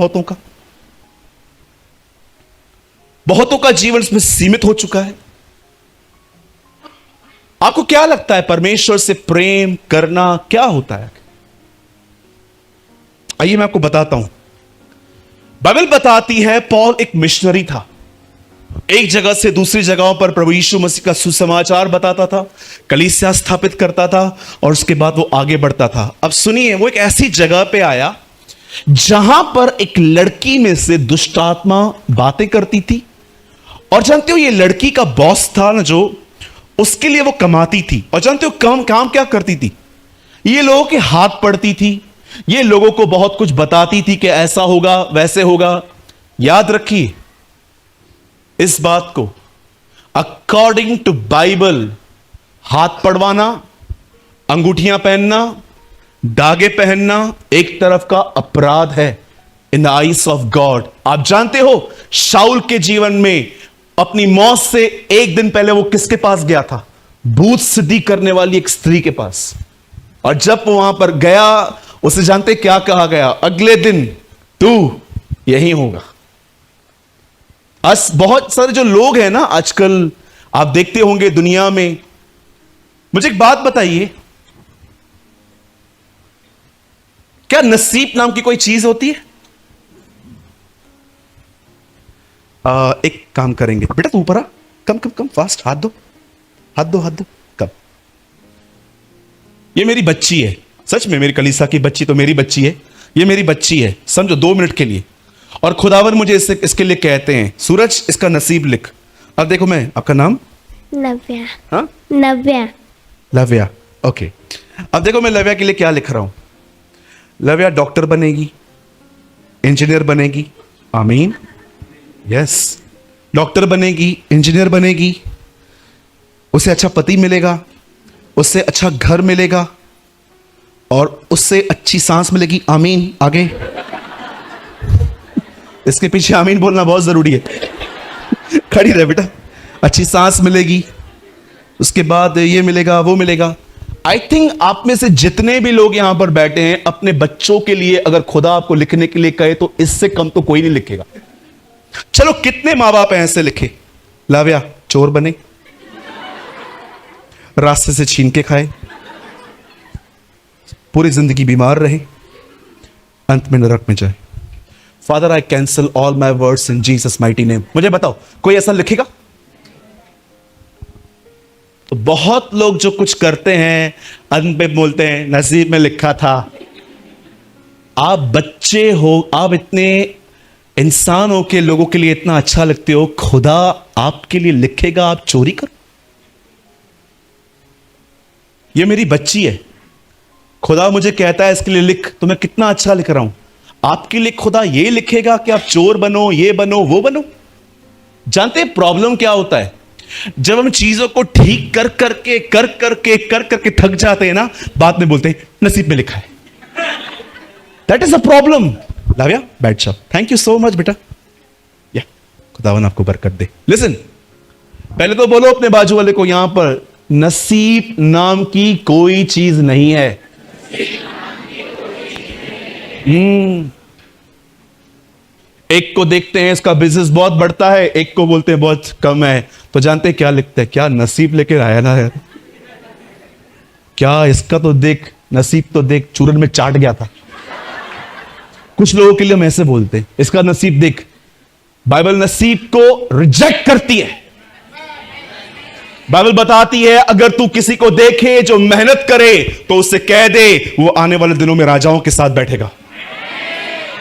बहुतों का जीवन इसमें सीमित हो चुका है। आपको क्या लगता है परमेश्वर से प्रेम करना क्या होता है? आइए मैं आपको बताता हूं। बाइबल बताती है पॉल एक मिशनरी था, एक जगह से दूसरी जगहों पर प्रभु यीशु मसीह का सुसमाचार बताता था, कलीसिया स्थापित करता था और उसके बाद वो आगे बढ़ता था। अब सुनिए, वो एक ऐसी जगह पे आया जहां पर एक लड़की में से दुष्ट आत्मा बातें करती थी, और जानते हो ये लड़की का बॉस था ना, जो उसके लिए वो कमाती थी। और जानते हो काम क्या करती थी? ये लोगों के हाथ पड़ती थी, ये लोगों को बहुत कुछ बताती थी कि ऐसा होगा वैसे होगा। याद रखिए इस बात को, अकॉर्डिंग टू बाइबल हाथ पड़वाना, अंगूठियां पहनना, धागे पहनना एक तरफ का अपराध है in the eyes of God. आप जानते हो शाऊल के जीवन में अपनी मौत से एक दिन पहले वो किसके पास गया था? भूत सिद्धि करने वाली एक स्त्री के पास। और जब वो वहां पर गया, उसे जानते क्या कहा गया? अगले दिन तू यही होगा। बहुत सारे जो लोग हैं ना आजकल, आप देखते होंगे दुनिया में। मुझे एक बात बताइए, क्या नसीब नाम की कोई चीज होती है? एक काम करेंगे बेटा, तू ऊपर आ, कम फास्ट, हाथ दो, कम। ये मेरी बच्ची है, सच में मेरी कलीसिया की बच्ची तो मेरी बच्ची है, ये मेरी बच्ची है, समझो 2 मिनट के लिए। और खुदावन मुझे इसके लिए कहते हैं, सूरज इसका नसीब लिख। अब देखो, मैं, आपका नाम? लव्या। हाँ, लव्या। ओके। अब देखो मैं लव्या के लिए क्या लिख रहा हूं। लव्या डॉक्टर बनेगी, इंजीनियर बनेगी, आमीन, यस। डॉक्टर बनेगी, इंजीनियर बनेगी, उसे अच्छा पति मिलेगा, उससे अच्छा घर मिलेगा, और उससे अच्छी सांस मिलेगी, आमीन। आगे इसके पीछे आमीन बोलना बहुत जरूरी है। खड़ी रहे बेटा। अच्छी सांस मिलेगी, उसके बाद ये मिलेगा वो मिलेगा। आई थिंक आप में से जितने भी लोग यहां पर बैठे हैं, अपने बच्चों के लिए अगर खुदा आपको लिखने के लिए कहे तो इससे कम तो कोई नहीं लिखेगा। चलो कितने मां बाप हैं ऐसे लिखे? लाव्या चोर बने, रास्ते से छीन के खाए, पूरी जिंदगी बीमार रहे, अंत में नरक में जाए। Father I cancel all my words in Jesus mighty name. मुझे बताओ कोई ऐसा लिखेगा? तो बहुत लोग जो कुछ करते हैं अंत में बोलते हैं नसीब में लिखा था। आप बच्चे हो, आप इतने इंसान हो के लोगों के लिए इतना अच्छा लगते हो, खुदा आपके लिए लिखेगा आप चोरी करो? ये मेरी बच्ची है, खुदा मुझे कहता है इसके लिए लिख, तो मैं कितना अच्छा लिख रहा हूं। आपके लिए खुदा ये लिखेगा कि आप चोर बनो, ये बनो, वो बनो? जानते हैं प्रॉब्लम क्या होता है? जब हम चीजों को ठीक कर करके थक जाते हैं ना, बाद में बोलते हैं नसीब में लिखा है। That is a problem. Lavya बैठ जाओ। थैंक यू सो मच बेटा, या खुदावन आपको बरकत दे। लिसन, पहले तो बोलो अपने बाजू वाले को, यहां पर नसीब नाम की कोई चीज नहीं है। एक को देखते हैं इसका बिजनेस बहुत बढ़ता है, एक को बोलते हैं बहुत कम है, तो जानते हैं क्या लिखते हैं? क्या नसीब लेकर आया ना यार, क्या इसका तो देख, नसीब तो देख, चूरन में चाट गया था। कुछ लोगों के लिए हम ऐसे बोलते हैं, इसका नसीब देख। बाइबल नसीब को रिजेक्ट करती है। बाइबल बताती है अगर तू किसी को देखे जो मेहनत करे तो उससे कह दे वो आने वाले दिनों में राजाओं के साथ बैठेगा।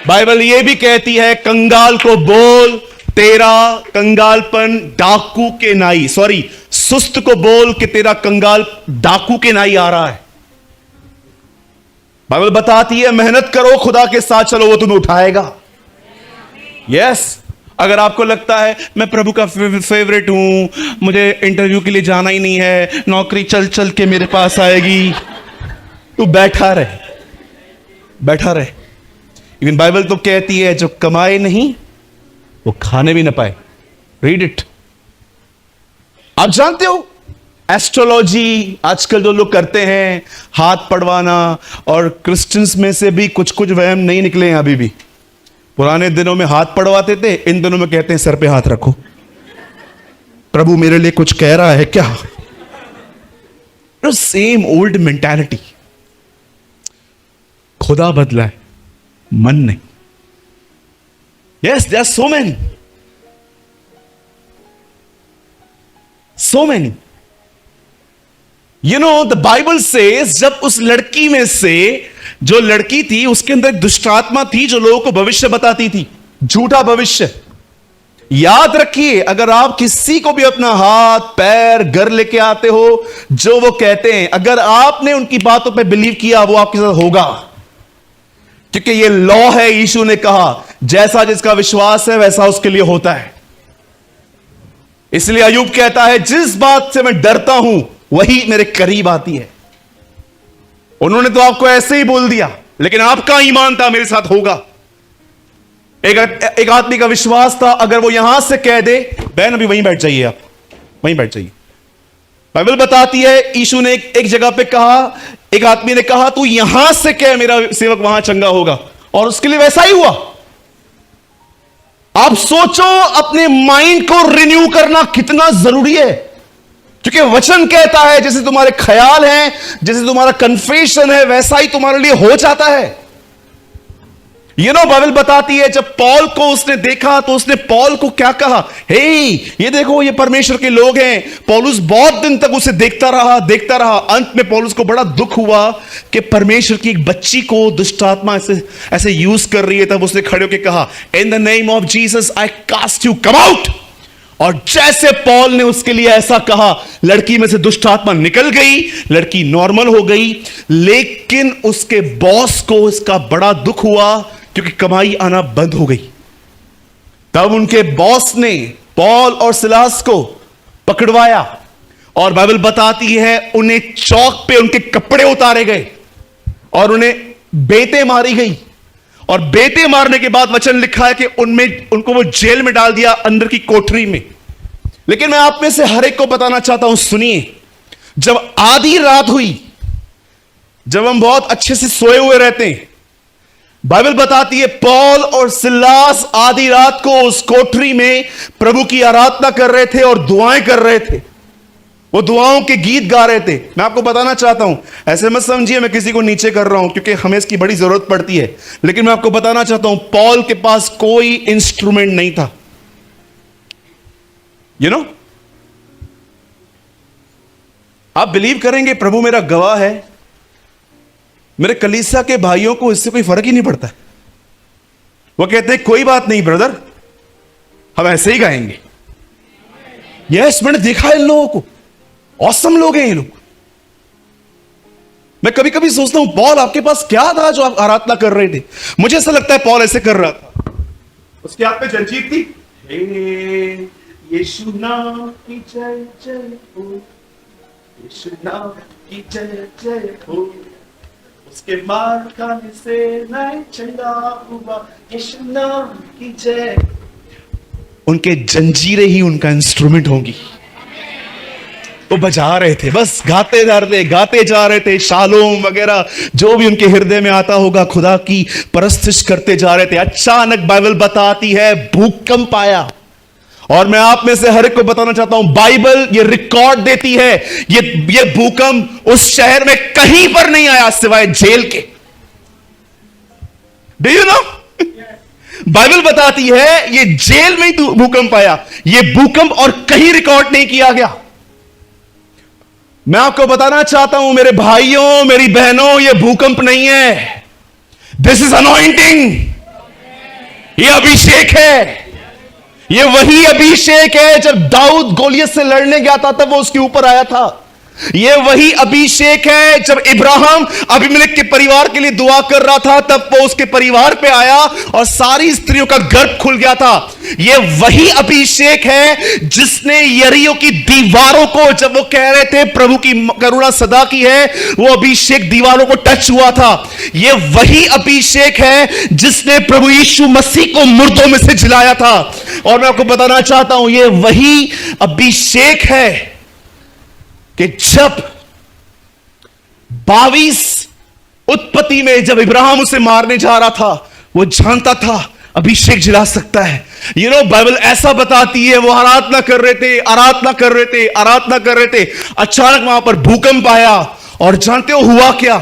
बाइबल यह भी कहती है कंगाल को बोल तेरा कंगालपन डाकू के नाई, सॉरी सुस्त को बोल कि तेरा कंगाल डाकू के नाई आ रहा है। बाइबल बताती है मेहनत करो, खुदा के साथ चलो, वो तुम्हें उठाएगा। यस अगर आपको लगता है मैं प्रभु का फेवरेट हूं, मुझे इंटरव्यू के लिए जाना ही नहीं है, नौकरी चल चल के मेरे पास आएगी, तू बैठा रहे, बैठा रहे। इवन बाइबल तो कहती है जो कमाए नहीं वो खाने भी ना पाए। Read it. आप जानते हो एस्ट्रोलॉजी आजकल जो लोग करते हैं, हाथ पढ़वाना, और क्रिश्चियंस में से भी कुछ कुछ वहम नहीं निकले हैं अभी भी। पुराने दिनों में हाथ पढ़वाते थे, इन दिनों में कहते हैं सर पे हाथ रखो, प्रभु मेरे लिए कुछ कह रहा है क्या? Same old mentality. खुदा बदला है, मन नहीं। Yes there are so many you know the Bible says जब उस लड़की में से, जो लड़की थी उसके अंदर एक दुष्ट आत्मा थी जो लोगों को भविष्य बताती थी, झूठा भविष्य। याद रखिए अगर आप किसी को भी अपना हाथ पैर घर लेके आते हो, जो वो कहते हैं, अगर आपने उनकी बातों पे बिलीव किया वो आपके साथ होगा, क्योंकि ये लॉ है। यीशु ने कहा जैसा जिसका विश्वास है वैसा उसके लिए होता है। इसलिए अय्यूब कहता है जिस बात से मैं डरता हूं वही मेरे करीब आती है। उन्होंने तो आपको ऐसे ही बोल दिया, लेकिन आपका ईमान था मेरे साथ होगा। एक आदमी का विश्वास था, अगर वो यहां से कह दे, बहन अभी वहीं बैठ जाइए, आप वहीं बैठ जाइए। बाइबल बताती है यीशु ने एक जगह पे कहा, एक आदमी ने कहा तू यहां से कह मेरा सेवक वहां चंगा होगा, और उसके लिए वैसा ही हुआ। आप सोचो अपने माइंड को रिन्यू करना कितना जरूरी है, क्योंकि वचन कहता है जैसे तुम्हारे ख्याल हैं, जैसे तुम्हारा कन्फेशन है, वैसा ही तुम्हारे लिए हो जाता है। यू नो बाइबल बताती है जब पॉल को उसने देखा तो उसने पॉल को क्या कहा, हे ये देखो ये परमेश्वर के लोग हैं। पौलुस बहुत दिन तक उसे देखता रहा। अंत में पौलुस को बड़ा दुख हुआ कि परमेश्वर की एक बच्ची को दुष्ट आत्मा ऐसे यूज कर रही है। तब उसने खड़े होकर कहा in the name of Jesus I cast you, come out. और जैसे पॉल ने उसके लिए ऐसा कहा, लड़की में से दुष्ट आत्मा निकल गई, लड़की नॉर्मल हो गई। लेकिन उसके बॉस को इसका बड़ा दुख हुआ क्योंकि कमाई आना बंद हो गई। तब उनके बॉस ने पॉल और सिलास को पकड़वाया, और बाइबल बताती है उन्हें चौक पे उनके कपड़े उतारे गए और उन्हें बेटे मारी गई। और बेटे मारने के बाद वचन लिखा है कि उनको वो जेल में डाल दिया, अंदर की कोठरी में। लेकिन मैं आप में से हर एक को बताना चाहता हूं, सुनिए, जब आधी रात हुई, जब हम बहुत अच्छे से सोए हुए रहते हैं, बाइबल बताती है पॉल और सिलास आधी रात को उस कोठरी में प्रभु की आराधना कर रहे थे और दुआएं कर रहे थे। वो दुआओं के गीत गा रहे थे। मैं आपको बताना चाहता हूं, ऐसे मत समझिए मैं किसी को नीचे कर रहा हूं, क्योंकि हमें इसकी बड़ी जरूरत पड़ती है। लेकिन मैं आपको बताना चाहता हूं पॉल के पास कोई इंस्ट्रूमेंट नहीं था। यू नो, आप बिलीव करेंगे, प्रभु मेरा गवाह है, मेरे कलीसिया के भाइयों को इससे कोई फर्क ही नहीं पड़ता है। वो कहते हैं कोई बात नहीं ब्रदर, हम ऐसे ही गाएंगे। यस, मैंने देखा है इन लोगों को, ऑसम लोग हैं ये लोग। मैं कभी कभी सोचता हूं पॉल आपके पास क्या था जो आप आराधना कर रहे थे? मुझे ऐसा लगता है पॉल ऐसे कर रहा था, उसके हाथ में जंजीर थी, यीशु नाम की जय जय हो, यीशु नाम की जय जय हो, उसके मार खाने से मैं चंगा हुआ, यीशु नाम की जय। उनके जंजीरें ही उनका इंस्ट्रूमेंट होंगी। वो बजा रहे थे, बस गाते जा रहे थे, शालोम वगैरह जो भी उनके हृदय में आता होगा, खुदा की परस्तिश करते जा रहे थे। अचानक बाइबल बताती है भूकंप आया। और मैं आप में से हर एक को बताना चाहता हूं, बाइबल ये रिकॉर्ड देती है, ये भूकंप उस शहर में कहीं पर नहीं आया सिवाय जेल के। Do you know? बाइबल बताती है ये जेल में ही भूकंप आया। ये भूकंप और कहीं रिकॉर्ड नहीं किया गया। मैं आपको बताना चाहता हूं मेरे भाइयों, मेरी बहनों, ये भूकंप नहीं है, दिस इज अनॉइंटिंग। ये अभिषेक है। ये वही अभिषेक है जब दाऊद गोलियत से लड़ने गया था तब वो उसके ऊपर आया था। ये वही अभिषेक है जब इब्राहिम अबीमेलेक के परिवार के लिए दुआ कर रहा था तब वो उसके परिवार पे आया और सारी स्त्रियों का गर्भ खुल गया था। ये वही अभिषेक है जिसने यरीहो की दीवारों को, जब वो कह रहे थे प्रभु की करुणा सदा की है, वो अभिषेक दीवारों को टच हुआ था। ये वही अभिषेक है जिसने प्रभु यीशु मसीह को मुर्दों में से जिलाया था। और मैं आपको बताना चाहता हूं ये वही अभिषेक है कि जब 22 उत्पत्ति में जब इब्राहिम उसे मारने जा रहा था, वो जानता था अभिषेक जिला सकता है। यू नो, बाइबल ऐसा बताती है वो आराधना कर रहे थे। अचानक वहां पर भूकंप आया और जानते हो हुआ क्या?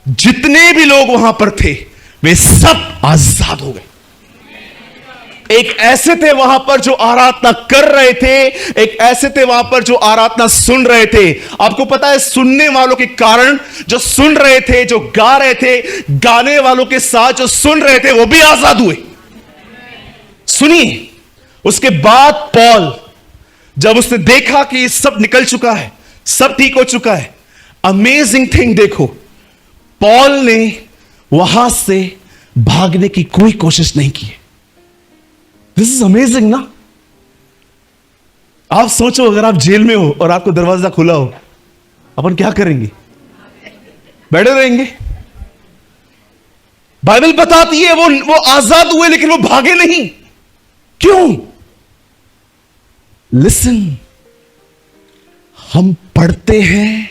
जितने भी लोग वहां पर थे वे सब आजाद हो गए। एक ऐसे थे वहां पर जो आराधना कर रहे थे, एक ऐसे थे वहां पर जो आराधना सुन रहे थे। आपको पता है सुनने वालों के कारण जो सुन रहे थे, जो गा रहे थे, गाने वालों के साथ जो सुन रहे थे वो भी आजाद हुए। सुनिए, उसके बाद पॉल जब उसने देखा कि सब निकल चुका है, सब ठीक हो चुका है, अमेजिंग थिंग देखो, पॉल ने वहां से भागने की कोई कोशिश नहीं की। दिस इज अमेजिंग ना। आप सोचो अगर आप जेल में हो और आपको दरवाजा खुला हो, अपन क्या करेंगे? बैठे रहेंगे? बाइबल बताती है वो आजाद हुए लेकिन वो भागे नहीं। क्यों? लिसन, हम पढ़ते हैं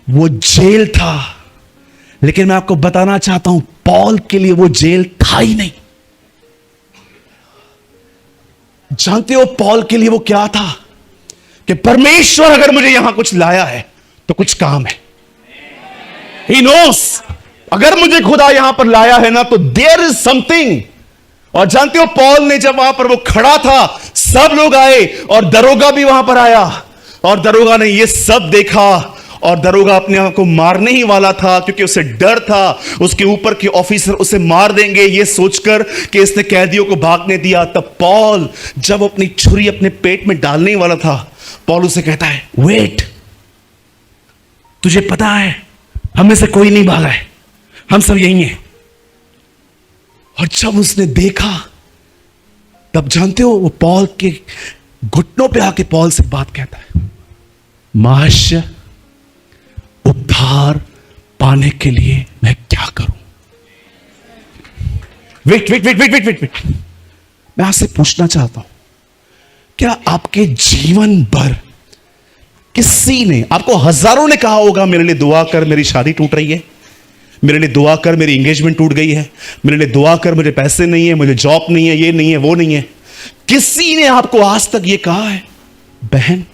वो जेल था, लेकिन मैं आपको बताना चाहता हूं पॉल के लिए वो जेल था ही नहीं। जानते हो पॉल के लिए वो क्या था? कि परमेश्वर अगर मुझे यहां कुछ लाया है तो कुछ काम है। He knows, अगर मुझे खुदा यहां पर लाया है ना तो देयर इज समथिंग। और जानते हो पॉल ने जब वहां पर वो खड़ा था, सब लोग आए और दरोगा भी वहां पर आया और दरोगा ने ये सब देखा और दरोगा अपने आप को मारने ही वाला था क्योंकि उसे डर था उसके ऊपर के ऑफिसर उसे मार देंगे, ये सोचकर कि इसने कैदियों को भागने दिया। तब पॉल जब अपनी छुरी अपने पेट में डालने ही वाला था, पॉल उसे कहता है वेट, तुझे पता है हम में से कोई नहीं भागा है, हम सब यही हैं। और जब उसने देखा तब जानते हो वो पॉल के घुटनों पे आके पॉल से बात कहता है, महाशय उद्धार पाने के लिए मैं क्या करूं? वेट, मैं आपसे पूछना चाहता हूं, क्या आपके जीवन भर किसी ने, आपको हजारों ने कहा होगा मेरे लिए दुआ कर मेरी शादी टूट रही है, मेरे लिए दुआ कर मेरी एंगेजमेंट टूट गई है, मेरे लिए दुआ कर मुझे पैसे नहीं है, मुझे जॉब नहीं है, ये नहीं है, वो नहीं है। किसी ने आपको आज तक ये कहा है? बहन,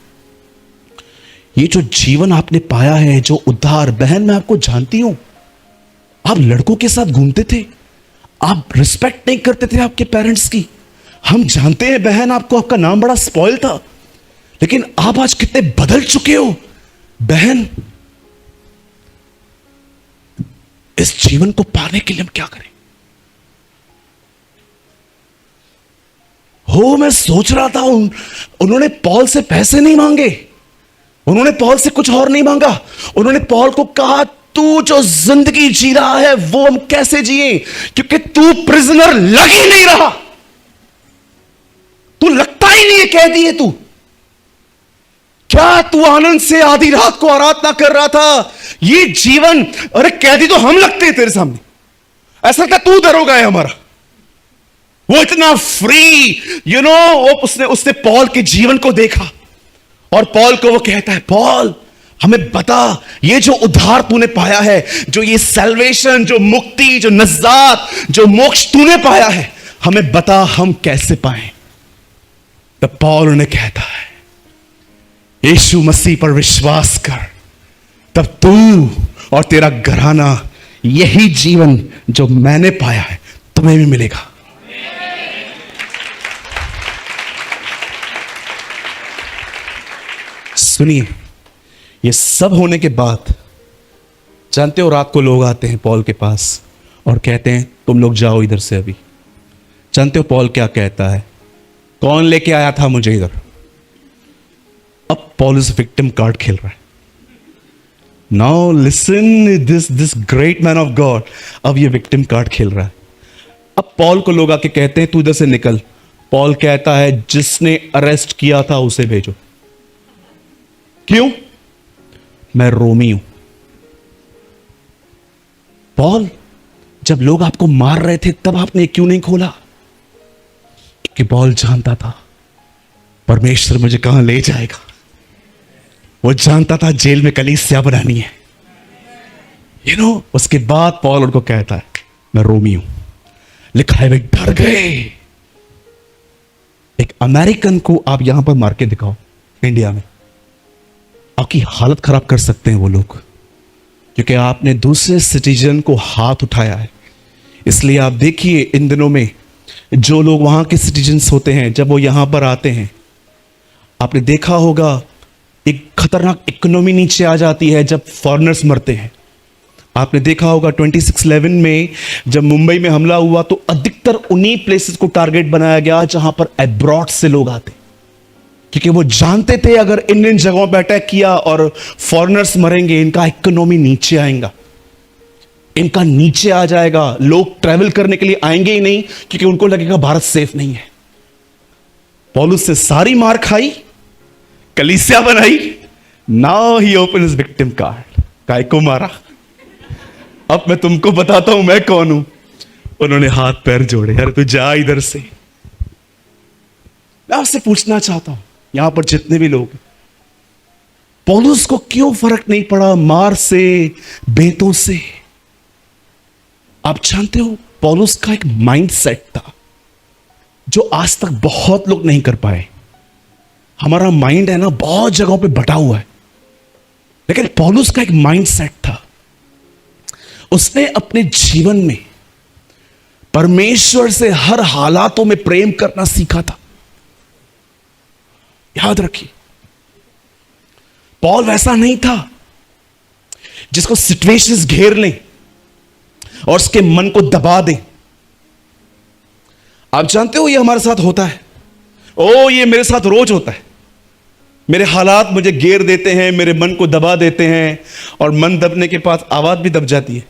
ये जो जीवन आपने पाया है, जो उद्धार, बहन मैं आपको जानती हूं, आप लड़कों के साथ घूमते थे, आप रिस्पेक्ट नहीं करते थे आपके पेरेंट्स की, हम जानते हैं बहन, आपको आपका नाम बड़ा स्पॉइल था, लेकिन आप आज कितने बदल चुके हो। बहन, इस जीवन को पाने के लिए हम क्या करें? हो, मैं सोच रहा था उन्होंने पॉल से पैसे नहीं मांगे, उन्होंने पॉल से कुछ और नहीं मांगा, उन्होंने पॉल को कहा तू जो जिंदगी जी रहा है वो हम कैसे जिए, क्योंकि तू प्रिजनर लग ही नहीं रहा, तू लगता ही नहीं है कैदी है तू। क्या तू आनंद से आधी रात को आराधना कर रहा था? ये जीवन, अरे कैदी तो हम लगते हैं तेरे सामने, ऐसा क्या तू दरोगा है हमारा? वो इतना फ्री, उसने पॉल के जीवन को देखा और पॉल को वो कहता है, पॉल हमें बता, ये जो उद्धार तूने पाया है, जो ये सैल्वेशन, जो मुक्ति, जो नजात, जो मोक्ष तूने पाया है, हमें बता हम कैसे पाएं। तब पॉल उन्हें कहता है, यीशु मसीह पर विश्वास कर, तब तू और तेरा घराना यही जीवन जो मैंने पाया है तुम्हें भी मिलेगा। सुनिए, ये सब होने के बाद जानते हो, रात को लोग आते हैं पॉल के पास और कहते हैं तुम लोग जाओ इधर से अभी। जानते हो पॉल क्या कहता है? कौन लेके आया था मुझे इधर? अब पॉल इस विक्टिम कार्ड खेल रहा है। Now listen this great man of God, अब ये विक्टिम कार्ड खेल रहा है। अब पॉल को लोग आके कहते हैं तू इधर से निकल। पॉल कहता है जिसने अरेस्ट किया था उसे भेजो। क्यों? मैं रोमी हूं। पॉल, जब लोग आपको मार रहे थे तब आपने क्यों नहीं खोला? क्योंकि पॉल जानता था परमेश्वर मुझे कहां ले जाएगा। वो जानता था जेल में कलीसिया बनानी है। उसके बाद पॉल उनको कहता है मैं रोमी हूं। लिखा है वे डर गए। एक अमेरिकन को आप यहां पर मार के दिखाओ इंडिया में, आपकी हालत खराब कर सकते हैं वो लोग, क्योंकि आपने दूसरे सिटीजन को हाथ उठाया है। इसलिए आप देखिए इन दिनों में जो लोग वहां के सिटीजन्स होते हैं, जब वो यहां पर आते हैं, आपने देखा होगा एक खतरनाक इकोनॉमी नीचे आ जाती है जब फॉरेनर्स मरते हैं। आपने देखा होगा 26/11 में जब मुंबई में हमला हुआ तो अधिकतर उन्हीं प्लेसेस को टारगेट बनाया गया जहां पर अब्रॉड से लोग आते, क्योंकि वो जानते थे अगर इन जगहों पर अटैक किया और फॉरेनर्स मरेंगे, इनका इकोनॉमी नीचे आएगा, इनका नीचे आ जाएगा। लोग ट्रैवल करने के लिए आएंगे ही नहीं, क्योंकि उनको लगेगा भारत सेफ नहीं है। पौलुस से सारी मार खाई, कलीसिया बनाई। Now he open his victim card. काय को मारा? अब मैं तुमको बताता हूं मैं कौन हूं। उन्होंने हाथ पैर जोड़े, अरे तू जा इधर से। मैं आपसे पूछना चाहता हूं यहां पर जितने भी लोग, पौलुस को क्यों फर्क नहीं पड़ा मार से, बेतों से? आप जानते हो पौलुस का एक माइंड सेट था जो आज तक बहुत लोग नहीं कर पाए। हमारा माइंड है ना बहुत जगहों पे बटा हुआ है, लेकिन पौलुस का एक माइंड सेट था। उसने अपने जीवन में परमेश्वर से हर हालातों में प्रेम करना सीखा था। याद रखिए, पॉल वैसा नहीं था जिसको सिचुएशंस घेर लें और उसके मन को दबा दें। आप जानते हो ये हमारे साथ होता है। ये मेरे साथ रोज होता है। मेरे हालात मुझे घेर देते हैं, मेरे मन को दबा देते हैं, और मन दबने के पास आवाज भी दब जाती है।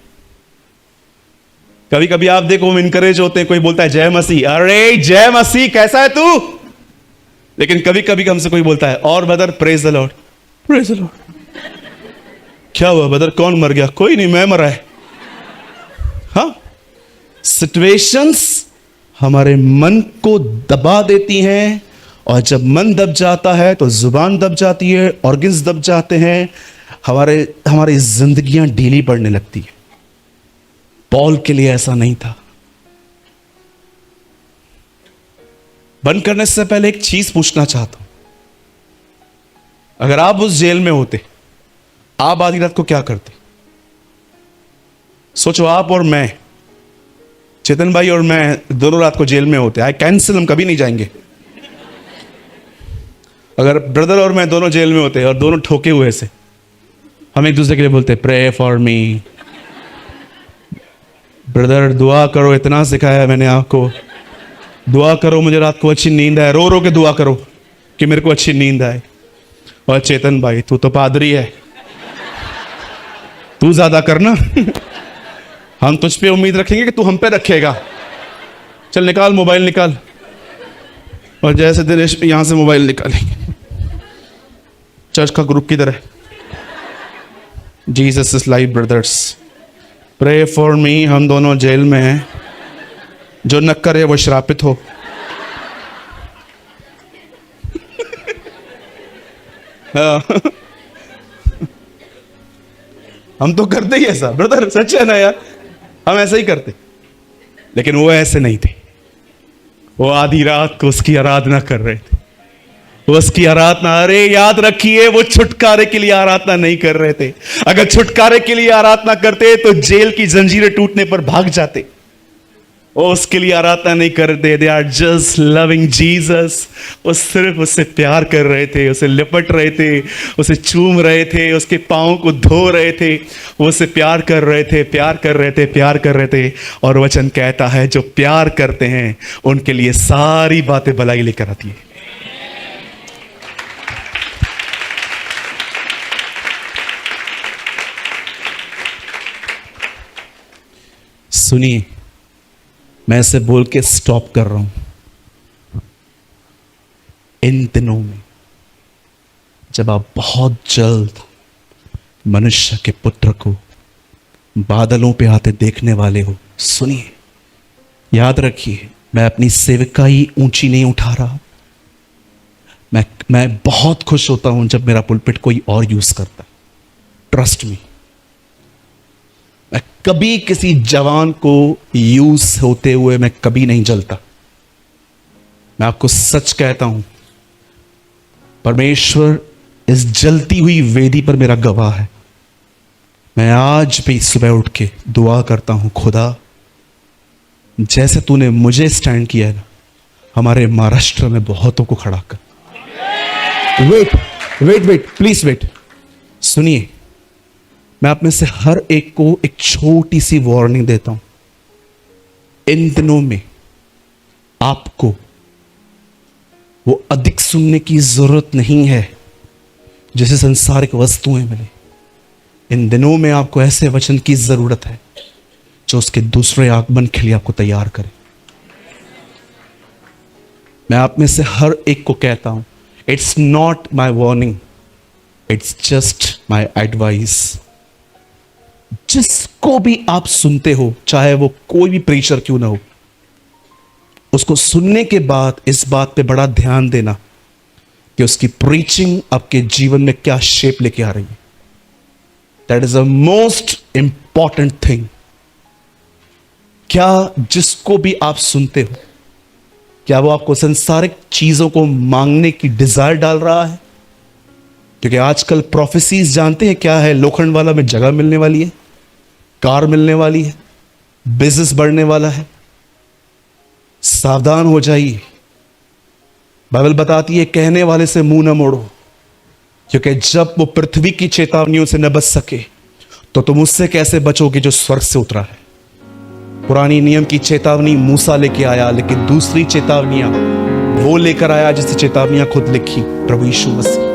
कभी कभी आप देखो हम इनकरेज होते हैं, कोई बोलता है जय मसीह, अरे जय मसीह कैसा है तू? लेकिन कभी कभी हमसे कोई बोलता है और brother praise the Lord, praise the Lord. क्या हुआ ब्रदर, कौन मर गया? कोई नहीं, मैं मरा है। हाँ, सिचुएशंस हमारे मन को दबा देती हैं, और जब मन दब जाता है तो जुबान दब जाती है, ऑर्गन्स दब जाते हैं, हमारी जिंदगियां ढीली पड़ने लगती है। पॉल के लिए ऐसा नहीं था। बंद करने से पहले एक चीज पूछना चाहता हूं, अगर आप उस जेल में होते, आप आधी रात को क्या करते? सोचो, आप और मैं, चेतन भाई और मैं दोनों रात को जेल में होते। आई कैंसिल, हम कभी नहीं जाएंगे। अगर ब्रदर और मैं दोनों जेल में होते और दोनों ठोके हुए से, हम एक दूसरे के लिए बोलते प्रे फॉर मी, ब्रदर दुआ करो, इतना सिखाया है मैंने आपको, दुआ करो मुझे रात को अच्छी नींद आए, रो रो के दुआ करो कि मेरे को अच्छी नींद आए। और चेतन भाई तू तो पादरी है, तू ज्यादा करना। हम तुझ पे उम्मीद रखेंगे कि तू हम पे रखेगा। चल निकाल मोबाइल निकाल। और जैसे दिनेश यहां से मोबाइल निकालेंगे। चर्च का ग्रुप किधर है? Jesus is live brothers, pray for me. हम दोनों जेल में हैं, जो न करे वो श्रापित हो। हाँ। हम तो करते ही ऐसा ब्रदर, सच है ना यार, हम ऐसा ही करते। लेकिन वो ऐसे नहीं थे, वो आधी रात को उसकी आराधना कर रहे थे। वो उसकी आराधना, अरे याद रखिए, वो छुटकारे के लिए आराधना नहीं कर रहे थे। अगर छुटकारे के लिए आराधना करते तो जेल की जंजीरें टूटने पर भाग जाते। वो उसके लिए आराधना नहीं करते, they are just loving Jesus. वो सिर्फ उससे प्यार कर रहे थे, उसे लिपट रहे थे, उसे चूम रहे थे, उसके पाँव को धो रहे थे। वो उससे प्यार कर रहे थे, प्यार कर रहे थे, प्यार कर रहे थे। और वचन कहता है जो प्यार करते हैं उनके लिए सारी बातें भलाई लेकर आती है। सुनिए, मैं इसे बोल के स्टॉप कर रहा हूं। इन दिनों में जब आप बहुत जल्द मनुष्य के पुत्र को बादलों पे आते देखने वाले हो, सुनिए, याद रखिए, मैं अपनी सेविकाई ऊंची नहीं उठा रहा। मैं बहुत खुश होता हूं जब मेरा पुलपिट कोई और यूज करता है। ट्रस्ट मी, मैं कभी किसी जवान को यूज होते हुए मैं कभी नहीं जलता। मैं आपको सच कहता हूं, परमेश्वर इस जलती हुई वेदी पर मेरा गवाह है। मैं आज भी सुबह उठ के दुआ करता हूं, खुदा जैसे तूने मुझे स्टैंड किया है ना, हमारे महाराष्ट्र में बहुतों को खड़ा कर। Wait wait wait, please wait. सुनिए, मैं आप में से हर एक को एक छोटी सी वार्निंग देता हूं। इन दिनों में आपको वो अधिक सुनने की जरूरत नहीं है जैसे संसारिक वस्तुएं मिले। इन दिनों में आपको ऐसे वचन की जरूरत है जो उसके दूसरे आगमन के लिए आपको तैयार करे। मैं आप में से हर एक को कहता हूं, it's not my warning, it's just my advice. जिसको भी आप सुनते हो, चाहे वो कोई भी प्रीचर क्यों ना हो, उसको सुनने के बाद इस बात पे बड़ा ध्यान देना कि उसकी प्रीचिंग आपके जीवन में क्या शेप लेके आ रही है। That is the most important thing. क्या जिसको भी आप सुनते हो, क्या वो आपको सांसारिक चीजों को मांगने की डिजायर डाल रहा है? क्योंकि आजकल प्रोफेसीज जानते हैं क्या है। लोखंड वाला में जगह मिलने वाली है, कार मिलने वाली है, बिजनेस बढ़ने वाला है। सावधान हो जाइए। बाइबल बताती है, कहने वाले से मुंह न मोड़ो, क्योंकि जब वो पृथ्वी की चेतावनियों से न बच सके तो तुम उससे कैसे बचोगे जो स्वर्ग से उतरा है। पुरानी नियम की चेतावनी मूसा लेके आया, लेकिन दूसरी चेतावनियां वो लेकर आया जिससे चेतावनियां खुद लिखी, प्रभु यीशु मसीह।